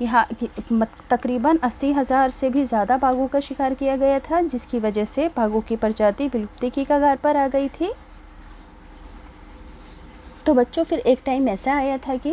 یہاں تقریباً 80,000 سے بھی زیادہ باگھوں کا شکار کیا گیا تھا، جس کی وجہ سے باگھوں کی پرجاتی ولپتی کی کگار پر آ گئی تھی۔ تو بچوں پھر ایک ٹائم ایسا آیا تھا کہ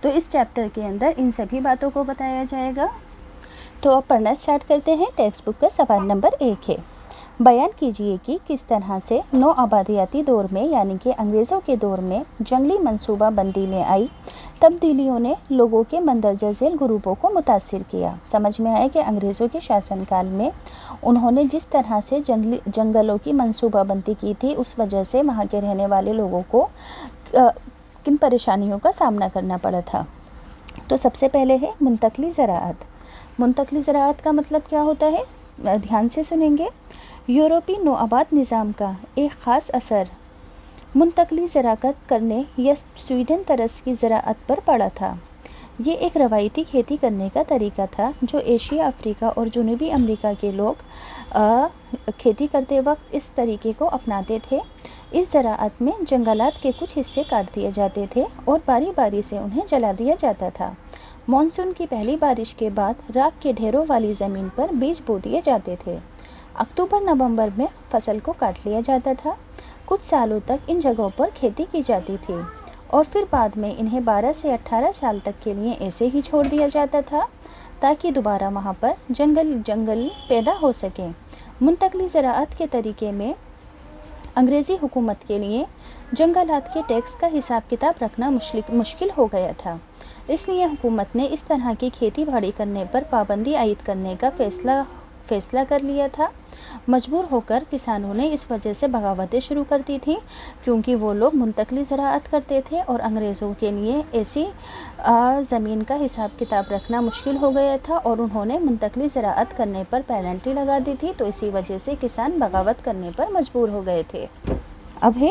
تو اس چیپٹر کے اندر ان سبھی باتوں کو بتایا جائے گا۔ تو اب پڑھنا سٹارٹ کرتے ہیں۔ ٹیکسٹ بک کا سوال نمبر 1 ہے، بیان کیجئے کہ کس طرح سے نو آبادیاتی دور میں یعنی کہ انگریزوں کے دور میں جنگلی منصوبہ بندی میں آئی تبدیلیوں نے لوگوں کے مندرجہ ذیل گروپوں کو متاثر کیا۔ سمجھ میں آئے کہ انگریزوں کے شاسن کال میں انہوں نے جس طرح سے جنگلوں کی منصوبہ بندی کی تھی، اس وجہ سے وہاں کے رہنے والے لوگوں کو کن پریشانیوں کا سامنا کرنا پڑا تھا۔ تو سب سے پہلے ہے منتقلی زراعت۔ منتقلی زراعت کا مطلب کیا ہوتا ہے؟ دھیان سے سنیں گے۔ یورپی نوآباد نظام کا ایک خاص اثر منتقلی زراعت کرنے یا سویڈن طرز کی زراعت پر پڑا تھا۔ یہ ایک روایتی کھیتی کرنے کا طریقہ تھا جو ایشیا، افریقہ اور جنوبی امریکہ کے لوگ کھیتی کرتے وقت اس طریقے کو اپناتے تھے۔ اس زراعت میں جنگلات کے کچھ حصے کاٹ دیے جاتے تھے اور باری باری سے انہیں جلا دیا جاتا تھا۔ مانسون کی پہلی بارش کے بعد راکھ کے ڈھیروں والی زمین پر بیج بو دیے جاتے تھے۔ اکتوبر نومبر میں فصل کو کاٹ لیا جاتا تھا۔ کچھ سالوں تک ان جگہوں پر کھیتی کی جاتی تھی اور پھر بعد میں انہیں 12 سے 18 سال تک کے لیے ایسے ہی چھوڑ دیا جاتا تھا تاکہ دوبارہ وہاں پر جنگل پیدا ہو سکیں۔ منتقلی زراعت کے طریقے میں انگریزی حکومت کے لیے جنگلات کے ٹیکس کا حساب کتاب رکھنا مشکل ہو گیا تھا، اس لیے حکومت نے اس طرح کی کھیتی باڑی کرنے پر پابندی عائد کرنے کا فیصلہ کر لیا تھا۔ مجبور ہو کر کسانوں نے اس وجہ سے بغاوتیں شروع کر دی تھیں، کیونکہ وہ لوگ منتقلی زراعت کرتے تھے اور انگریزوں کے لیے ایسی زمین کا حساب کتاب رکھنا مشکل ہو گیا تھا اور انہوں نے منتقلی زراعت کرنے پر پینلٹی لگا دی تھی، تو اسی وجہ سے کسان بغاوت کرنے پر مجبور ہو گئے تھے۔ اب ہے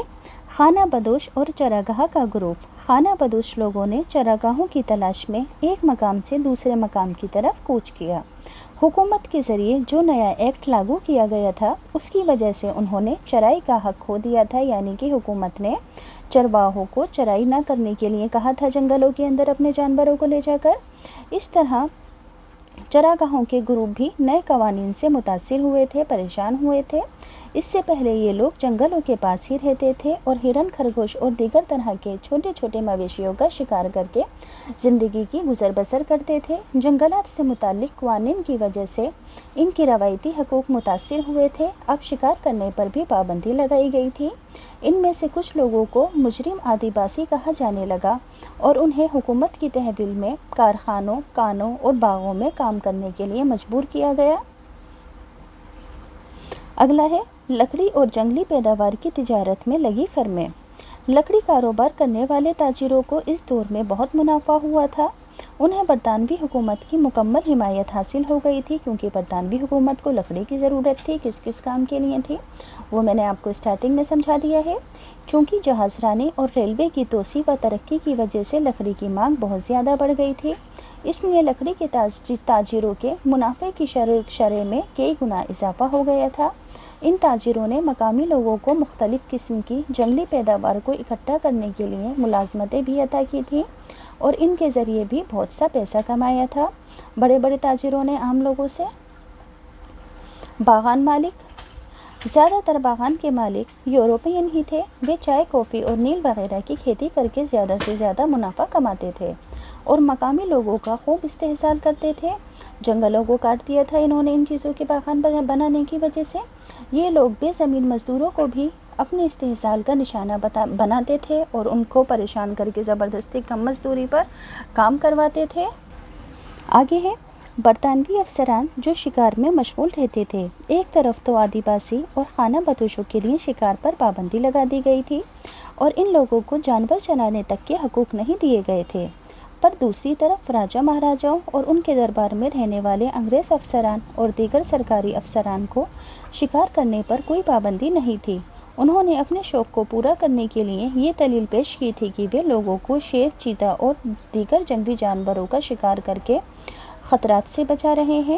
خانہ بدوش اور چراگاہ کا گروپ۔ خانہ بدوش لوگوں نے چراگاہوں کی تلاش میں ایک مقام سے دوسرے مقام کی طرف کوچ کیا۔ حکومت کے ذریعے جو نیا ایکٹ لاگو کیا گیا تھا اس کی وجہ سے انہوں نے چرائی کا حق کھو دیا تھا، یعنی کہ حکومت نے چرواہوں کو چرائی نہ کرنے کے لیے کہا تھا جنگلوں کے اندر اپنے جانوروں کو لے جا کر۔ اس طرح چراگاہوں کے گروپ بھی نئے قوانین سے متاثر ہوئے تھے، پریشان ہوئے تھے۔ اس سے پہلے یہ لوگ جنگلوں کے پاس ہی رہتے تھے اور ہرن، خرگوش اور دیگر طرح کے چھوٹے چھوٹے مویشیوں کا شکار کر کے زندگی کی گزر بسر کرتے تھے۔ جنگلات سے متعلق قوانین کی وجہ سے ان کی روایتی حقوق متاثر ہوئے تھے۔ اب شکار کرنے پر بھی پابندی لگائی گئی تھی۔ ان میں سے کچھ لوگوں کو مجرم آدیواسی کہا جانے لگا اور انہیں حکومت کی تحویل میں کارخانوں، کانوں اور باغوں میں کام کرنے کے لیے مجبور کیا گیا۔ اگلا ہے لکڑی اور جنگلی پیداوار کی تجارت میں لگی فرمیں۔ لکڑی کاروبار کرنے والے تاجروں کو اس دور میں بہت منافع ہوا تھا۔ انہیں برطانوی حکومت کی مکمل حمایت حاصل ہو گئی تھی، کیونکہ برطانوی حکومت کو لکڑی کی ضرورت تھی۔ کس کس کام کے لیے تھی وہ میں نے آپ کو اسٹارٹنگ میں سمجھا دیا ہے۔ چونکہ جہاز رانی اور ریلوے کی توسیع و ترقی کی وجہ سے لکڑی کی مانگ بہت زیادہ بڑھ گئی تھی، اس لیے لکڑی کے تاجروں کے منافع کی شرح میں کئی گنا اضافہ ہو گیا تھا۔ ان تاجروں نے مقامی لوگوں کو مختلف قسم کی جنگلی پیداوار کو اکٹھا کرنے کے لیے ملازمتیں بھی عطا کی تھیں اور ان کے ذریعے بھی بہت سا پیسہ کمایا تھا۔ بڑے بڑے تاجروں نے عام لوگوں سے باغان مالک، زیادہ تر باغان کے مالک یورپین ہی تھے۔ وہ چائے، کافی اور نیل وغیرہ کی کھیتی کر کے زیادہ سے زیادہ منافع کماتے تھے اور مقامی لوگوں کا خوب استحصال کرتے تھے۔ جنگلوں کو کاٹ دیا تھا انہوں نے ان چیزوں کے باغان بنانے کی وجہ سے۔ یہ لوگ بے زمین مزدوروں کو بھی اپنے استحصال کا نشانہ بناتے تھے اور ان کو پریشان کر کے زبردستی کم مزدوری پر کام کرواتے تھے۔ آگے ہے برطانوی افسران جو شکار میں مشغول رہتے تھے۔ ایک طرف تو آدیواسی اور خانہ بدوشوں کے لیے شکار پر پابندی لگا دی گئی تھی اور ان لوگوں کو جانور چلانے تک کے حقوق نہیں دیے گئے تھے، پر دوسری طرف راجہ مہاراجاؤں اور ان کے دربار میں رہنے والے انگریز افسران اور دیگر سرکاری افسران کو شکار کرنے پر کوئی پابندی نہیں تھی۔ انہوں نے اپنے شوق کو پورا کرنے کے لیے یہ دلیل پیش کی تھی کہ وہ لوگوں کو شیر، چیتا اور دیگر جنگلی جانوروں کا شکار کر کے خطرات سے بچا رہے ہیں۔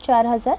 4000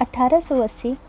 1880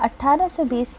1820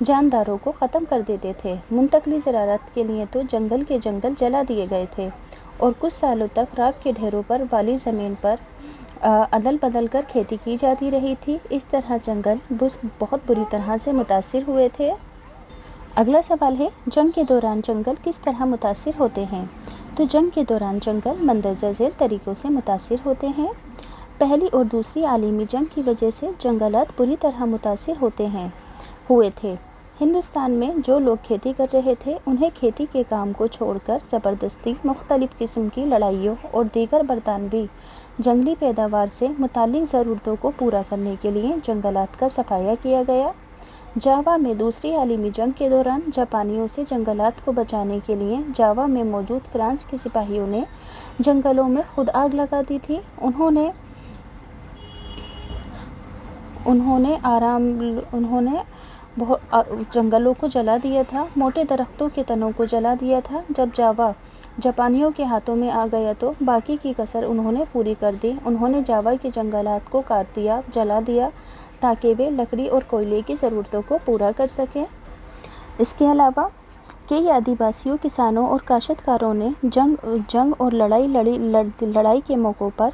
جانداروں کو ختم کر دیتے تھے۔ منتقلی زراعت کے لیے تو جنگل کے جنگل جلا دیے گئے تھے اور کچھ سالوں تک راکھ کے ڈھیروں پر والی زمین پر عدل بدل کر کھیتی کی جاتی رہی تھی۔ اس طرح جنگل بہت بری طرح سے متاثر ہوئے تھے۔ اگلا سوال ہے، جنگ کے دوران جنگل کس طرح متاثر ہوتے ہیں؟ تو جنگ کے دوران جنگل مندرجہ ذیل طریقوں سے متاثر ہوتے ہیں۔ پہلی اور دوسری عالمی جنگ کی وجہ سے جنگلات بری طرح متاثر ہوئے تھے۔ ہندوستان میں جو لوگ کھیتی کر رہے تھے انہیں کھیتی کے کام کو چھوڑ کر زبردستی مختلف قسم کی لڑائیوں اور دیگر برطانوی جنگلی پیداوار سے متعلق ضرورتوں کو پورا کرنے کے لیے جنگلات کا صفایا کیا گیا۔ جاوا میں دوسری عالمی جنگ کے دوران جاپانیوں سے جنگلات کو بچانے کے لیے جاوا میں موجود فرانس کے سپاہیوں نے جنگلوں میں خود آگ لگا دی تھی۔ انہوں نے جنگلوں کو جلا دیا تھا، موٹے درختوں کے تنوں کو جلا دیا تھا۔ جب جاوا جاپانیوں کے ہاتھوں میں آ گیا تو باقی کی کسر انہوں نے پوری کر دی۔ انہوں نے جاوا کے جنگلات کو کاٹ دیا، جلا دیا تاکہ وہ لکڑی اور کوئلے کی ضرورتوں کو پورا کر سکیں۔ اس کے علاوہ کئی آدیواسیوں، کسانوں اور کاشتکاروں نے جنگ اور لڑائی کے موقعوں پر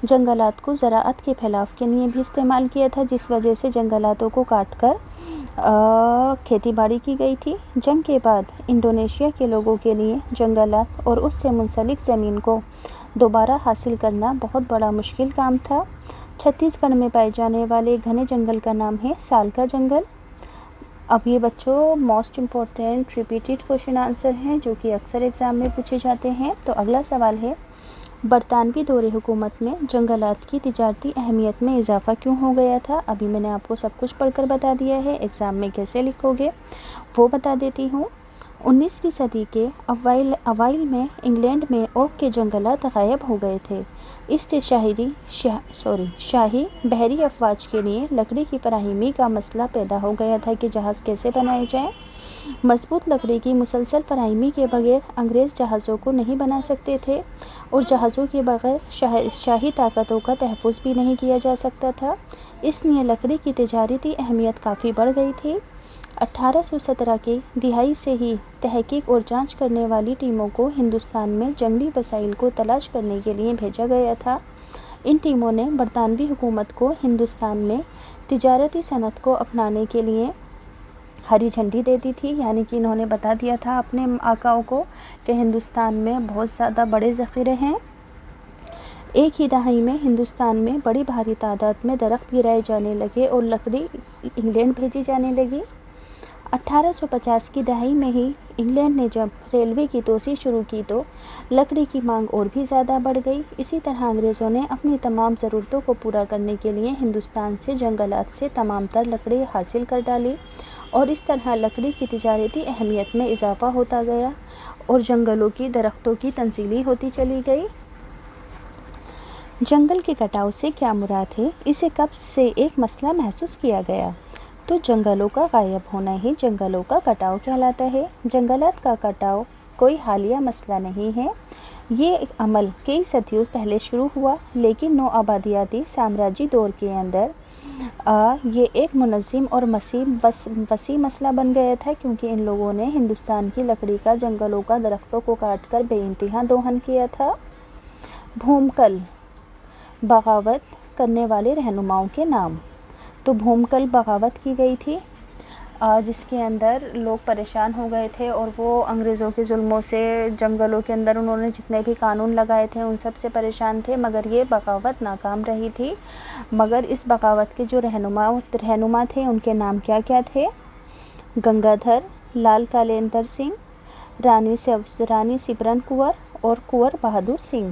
جنگلات کو زراعت کے پھیلاؤ کے لیے بھی استعمال کیا تھا، جس وجہ سے جنگلاتوں کو کاٹ کر کھیتی باڑی کی گئی تھی۔ جنگ کے بعد انڈونیشیا کے لوگوں کے لیے جنگلات اور اس سے منسلک زمین کو دوبارہ حاصل کرنا بہت بڑا مشکل کام تھا۔ چھتیس گڑھ میں پائے جانے والے گھنے جنگل کا نام ہے سال کا جنگل۔ اب یہ بچوں most important repeated question answer ہیں جو کہ اکثر ایگزام میں پوچھے جاتے ہیں۔ تو اگلا سوال ہے، برطانوی دور حکومت میں جنگلات کی تجارتی اہمیت میں اضافہ کیوں ہو گیا تھا؟ ابھی میں نے آپ کو سب کچھ پڑھ کر بتا دیا ہے، ایگزام میں کیسے لکھو گے وہ بتا دیتی ہوں۔ 19ویں صدی کے اوائل میں انگلینڈ میں اوک کے جنگلات غائب ہو گئے تھے۔ اس سے شاہی بحری افواج کے لیے لکڑی کی فراہمی کا مسئلہ پیدا ہو گیا تھا کہ جہاز کیسے بنائے جائیں۔ مضبوط لکڑی کی مسلسل فراہمی کے بغیر انگریز جہازوں کو نہیں بنا سکتے تھے اور جہازوں کے بغیر شاہی طاقتوں کا تحفظ بھی نہیں کیا جا سکتا تھا۔ اس لیے لکڑی کی تجارتی اہمیت کافی بڑھ گئی تھی۔ 1817 کی دہائی سے ہی تحقیق اور جانچ کرنے والی ٹیموں کو ہندوستان میں جنگلی وسائل کو تلاش کرنے کے لیے بھیجا گیا تھا۔ ان ٹیموں نے برطانوی حکومت کو ہندوستان میں تجارتی صنعت کو اپنانے کے لیے ہری جھنڈی دے دی تھی، یعنی کہ انہوں نے بتا دیا تھا اپنے آقاؤں کو کہ ہندوستان میں بہت زیادہ بڑے ذخیرے ہیں۔ ایک ہی دہائی میں ہندوستان میں بڑی بھاری تعداد میں درخت گرائے جانے لگے اور لکڑی انگلینڈ بھیجی جانے لگی۔ 1850 کی دہائی میں ہی انگلینڈ نے جب ریلوے کی توسیع شروع کی تو لکڑی کی مانگ اور بھی زیادہ بڑھ گئی۔ اسی طرح انگریزوں نے اپنی تمام ضرورتوں کو پورا کرنے کے لیے ہندوستان سے جنگلات سے تمام تر لکڑی حاصل کر ڈالی اور اس طرح لکڑی کی تجارتی اہمیت میں اضافہ ہوتا گیا اور جنگلوں کی درختوں کی تنزلی ہوتی چلی گئی۔ جنگل کے کٹاؤ سے کیا مراد ہے؟ اسے کب سے ایک مسئلہ محسوس کیا گیا؟ تو جنگلوں کا غائب ہونا ہی جنگلوں کا کٹاؤ کہلاتا ہے۔ جنگلات کا کٹاؤ کوئی حالیہ مسئلہ نہیں ہے، یہ عمل کئی صدیوں پہلے شروع ہوا، لیکن نو آبادیاتی سامراجی دور کے اندر یہ ایک منظم اور وسیع مسئلہ بن گیا تھا، کیونکہ ان لوگوں نے ہندوستان کی لکڑی کا، جنگلوں کا، درختوں کو کاٹ کر بے انتہا دوہن کیا تھا۔ بھومکل بغاوت کرنے والے رہنماؤں کے نام۔ تو بھومکل بغاوت کی گئی تھی جس کے اندر لوگ پریشان ہو گئے تھے اور وہ انگریزوں کے ظلموں سے جنگلوں کے اندر انہوں نے جتنے بھی قانون لگائے تھے ان سب سے پریشان تھے، مگر یہ بغاوت ناکام رہی تھی۔ مگر اس بغاوت کے جو رہنما تھے ان کے نام کیا کیا تھے؟ گنگادھر، لال کالندر سنگھ، رانی سبرن کور اور کنور بہادر سنگھ۔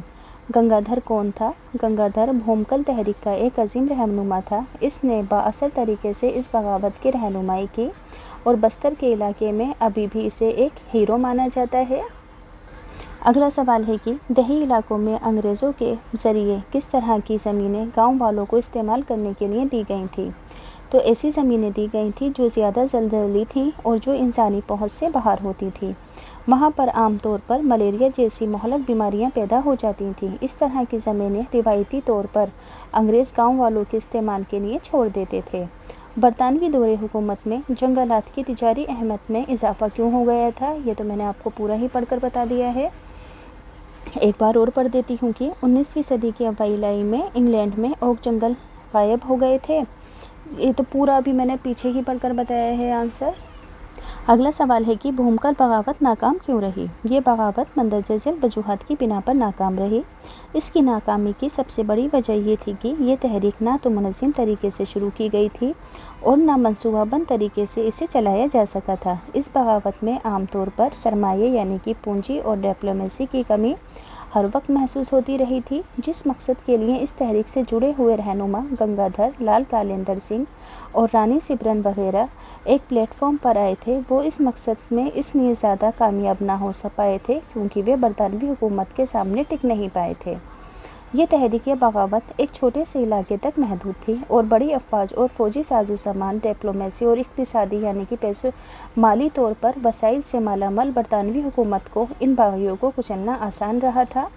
گنگادھر کون تھا؟ گنگادھر بھومکل تحریک کا ایک عظیم رہنما تھا۔ اس نے بااثر طریقے سے اس بغاوت کی رہنمائی کی اور بستر کے علاقے میں ابھی بھی اسے ایک ہیرو مانا جاتا ہے۔ اگلا سوال ہے کہ دیہی علاقوں میں انگریزوں کے ذریعے کس طرح کی زمینیں گاؤں والوں کو استعمال کرنے کے لیے دی گئی تھیں؟ تو ایسی زمینیں دی گئی تھیں جو زیادہ زلزلی تھیں اور جو انسانی پہنچ سے باہر ہوتی تھیں۔ وہاں پر عام طور پر ملیریا جیسی مہلک بیماریاں پیدا ہو جاتی تھیں۔ اس طرح کی زمینیں روایتی طور پر انگریز گاؤں والوں کے استعمال کے لیے چھوڑ دیتے تھے۔ برطانوی دور حکومت میں جنگلات کی تجاری اہمیت میں اضافہ کیوں ہو گیا تھا؟ یہ تو میں نے آپ کو پورا ہی پڑھ کر بتا دیا ہے، ایک بار اور پڑھ دیتی ہوں کہ 19ویں صدی کے اوائل میں انگلینڈ میں اوک جنگل غائب ہو گئے تھے۔ یہ تو پورا ابھی میں نے پیچھے ہی پڑھ کر بتایا ہے آنسر۔ اگلا سوال ہے کہ بھومکل بغاوت ناکام کیوں رہی؟ یہ بغاوت مندرجہ ذیل وجوہات کی بنا پر ناکام رہی۔ اس کی ناکامی کی سب سے بڑی وجہ یہ تھی کہ یہ تحریک نہ تو منظم طریقے سے شروع کی گئی تھی اور نہ منصوبہ بند طریقے سے اسے چلایا جا سکا تھا۔ اس بغاوت میں عام طور پر سرمایہ یعنی کہ پونجی اور ڈپلومیسی کی کمی ہر وقت محسوس ہوتی رہی تھی۔ جس مقصد کے لیے اس تحریک سے جڑے ہوئے رہنما گنگادھر لال کالیندر سنگھ اور رانی سبرن وغیرہ ایک پلیٹ فارم پر آئے تھے، وہ اس مقصد میں اس لیے زیادہ کامیاب نہ ہو پائے تھے کیونکہ وہ برطانوی حکومت کے سامنے ٹک نہیں پائے تھے۔ یہ تحریک بغاوت ایک چھوٹے سے علاقے تک محدود تھی اور بڑی افواج اور فوجی ساز و سامان، ڈپلومیسی اور اقتصادی یعنی کہ پیسوں مالی طور پر وسائل سے مالا مال برطانوی حکومت کو ان باغیوں کو کچلنا آسان رہا تھا۔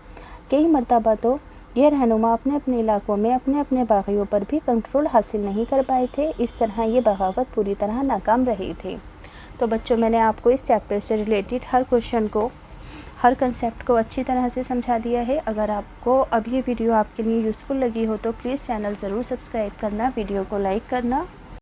کئی مرتبہ تو یہ رہنما اپنے اپنے علاقوں میں اپنے اپنے باغیوں پر بھی کنٹرول حاصل نہیں کر پائے تھے۔ اس طرح یہ بغاوت پوری طرح ناکام رہی تھی۔ تو بچوں، میں نے آپ کو اس چیپٹر سے ریلیٹڈ ہر کوشچن کو، ہر کنسیپٹ کو اچھی طرح سے سمجھا دیا ہے۔ اگر آپ کو اب یہ ویڈیو آپ کے لیے یوزفل لگی ہو تو پلیز چینل ضرور سبسکرائب کرنا، ویڈیو کو لائک کرنا